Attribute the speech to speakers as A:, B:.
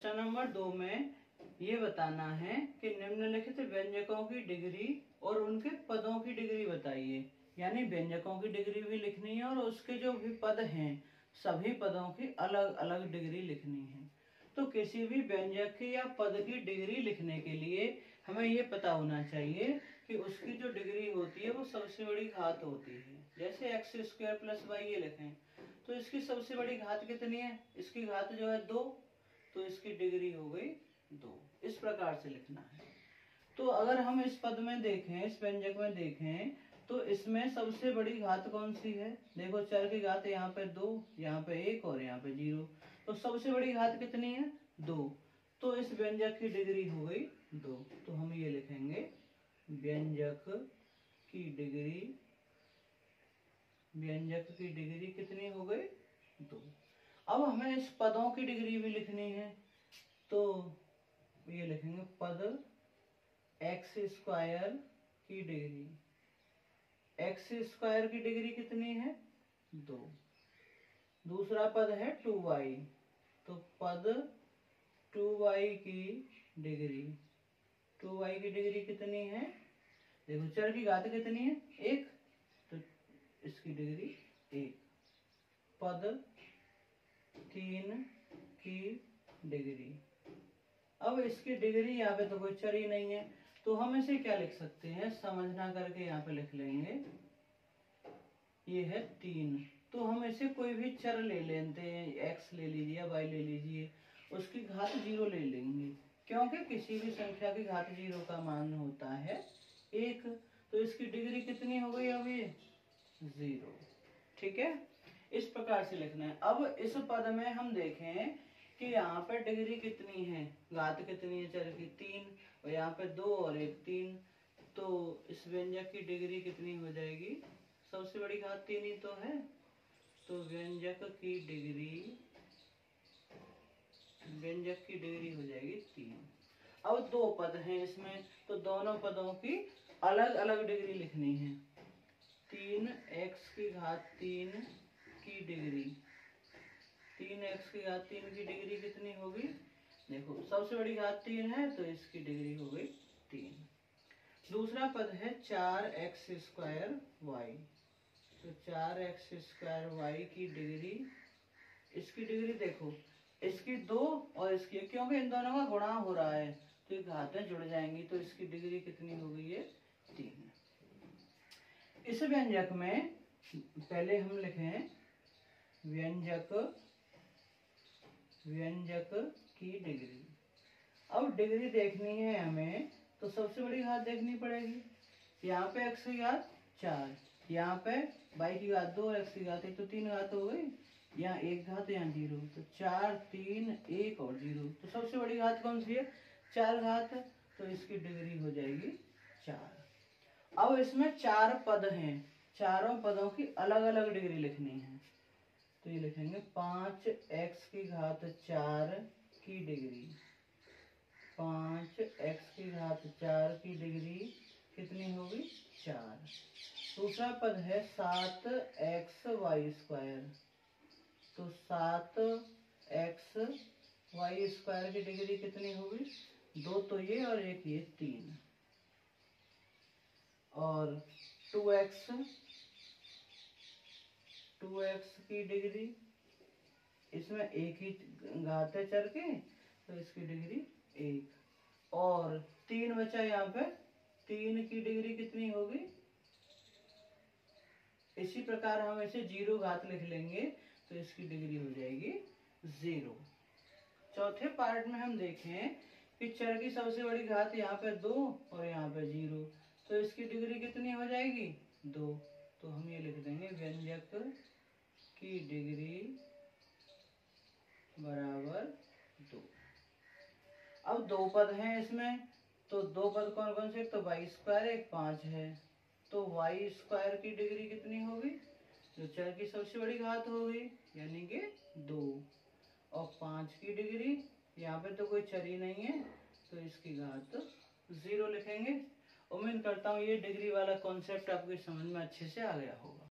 A: प्रश्न नंबर 2 में ये बताना है कि निम्नलिखित व्यंजकों की डिग्री और उनके पदों की डिग्री बताइए। यानी व्यंजकों की डिग्री भी लिखनी है और उसके जो भी पद हैं सभी पदों की अलग अलग डिग्री लिखनी है। तो किसी भी व्यंजक की या पद की डिग्री लिखने के लिए हमें ये पता होना चाहिए कि उसकी जो डिग्री होती है वो सबसे बड़ी घात होती है। जैसे x² + y ये लिखें तो इसकी सबसे बड़ी घात कितनी है? इसकी घात जो है 2, तो इसकी डिग्री हो गई 2। इस प्रकार से लिखना है। तो अगर हम इस पद में देखें, इस व्यंजक में देखें तो इसमें सबसे बड़ी घात कौन सी है? देखो चर की घात यहाँ पे 2, यहाँ पे 1 और यहाँ पे 0। तो सबसे बड़ी घात कितनी है? 2। तो इस व्यंजक की डिग्री हो गई 2। तो हम ये लिखेंगे व्यंजक की डिग्री कितनी हो गई? 2। अब हमें इस पदों की डिग्री भी लिखनी है तो ये लिखेंगे पद x² की डिग्री। x² की डिग्री कितनी है? 2। दूसरा पद है 2y, तो पद 2y की डिग्री। 2y की डिग्री कितनी है? देखो चर की घात कितनी है? 1, तो इसकी डिग्री 1। पद 3 की डिग्री। अब इसकी डिग्री यहाँ पे तो कोई चर ही नहीं है तो हम इसे क्या लिख सकते हैं? समझना करके यहाँ पे लिख लेंगे ये है 3। तो हम इसे कोई भी चर ले लेते हैं, x ले लीजिए या y ले लीजिए, उसकी घात 0 ले लेंगे क्योंकि किसी भी संख्या की घात 0 का मान होता है 1। तो इसकी डिग्री कितनी हो गई? अब ये 0। ठीक है, इस प्रकार से लिखना है। अब इस पद में हम देखें कि यहाँ पर डिग्री कितनी है, घात कितनी है चर की? 3, और यहाँ पे 2 और 1 3। तो इस व्यंजक की डिग्री कितनी हो जाएगी? सबसे बड़ी घात 3 ही तो है, तो व्यंजक की डिग्री हो जाएगी 3। अब 2 पद हैं इसमें तो दोनों पदों की अलग अलग डिग्री लिखनी है। 3x³ की डिग्री। 3x³ की डिग्री कितनी होगी? देखो सबसे बड़ी घात 3 है तो इसकी डिग्री हो गई 3। दूसरा पद है 4x²y, तो 4x² की डिग्री। इसकी डिग्री देखो, इसकी 2 और इसकी, क्योंकि इन दोनों का गुणा हो रहा है तो ये घातें जुड़ जाएंगी, तो इसकी डिग्री कितनी हो गई है? 3। इस व्यंजक में पहले हम लिखें व्यंजक की डिग्री। अब डिग्री देखनी है हमें तो सबसे बड़ी घात देखनी पड़ेगी। यहाँ पे x की घात 4, यहाँ पे y की घात 2 और x की घात 1, तो 3 घात हो गई। यहाँ 1 घात, यहाँ 0, तो 4 3 1 और 0। तो सबसे बड़ी घात कौन सी है? 4 घात, तो इसकी डिग्री हो जाएगी 4। अब इसमें 4 पद हैं, चारों पदों की अलग अलग डिग्री लिखनी है तो ये लिखेंगे 5x⁴ की डिग्री। 5x⁴ की डिग्री कितनी होगी? 4। दूसरा पद है 7xy², तो 7xy² की डिग्री कितनी होगी? 2 तो ये और 1 ये 3। और 2x की डिग्री, इसमें 1 ही घात है चर की तो इसकी डिग्री 1। और 3 बचा यहाँ पे, 3 की डिग्री कितनी होगी? इसी प्रकार हम इसे 0 घात लिख लेंगे तो इसकी डिग्री हो जाएगी 0। चौथे पार्ट में हम देखें कि चर की सबसे बड़ी घात यहाँ पे 2 और यहाँ पे 0, तो इसकी डिग्री कितनी हो जाएगी? 2। तो हम ये लिख देंगे व्यंजक की डिग्री बराबर 2। अब 2 पद हैं इसमें, तो 2 पद कौन कौन से? तो y², एक 5 है, तो y² की डिग्री कितनी होगी? तो चर की सबसे बड़ी घात होगी यानी कि 2, और 5 की डिग्री, यहाँ पे तो कोई चर ही नहीं है तो इसकी घात 0 लिखेंगे। उम्मीद करता हूँ ये डिग्री वाला कॉन्सेप्ट आपकी समझ में अच्छे से आ गया होगा।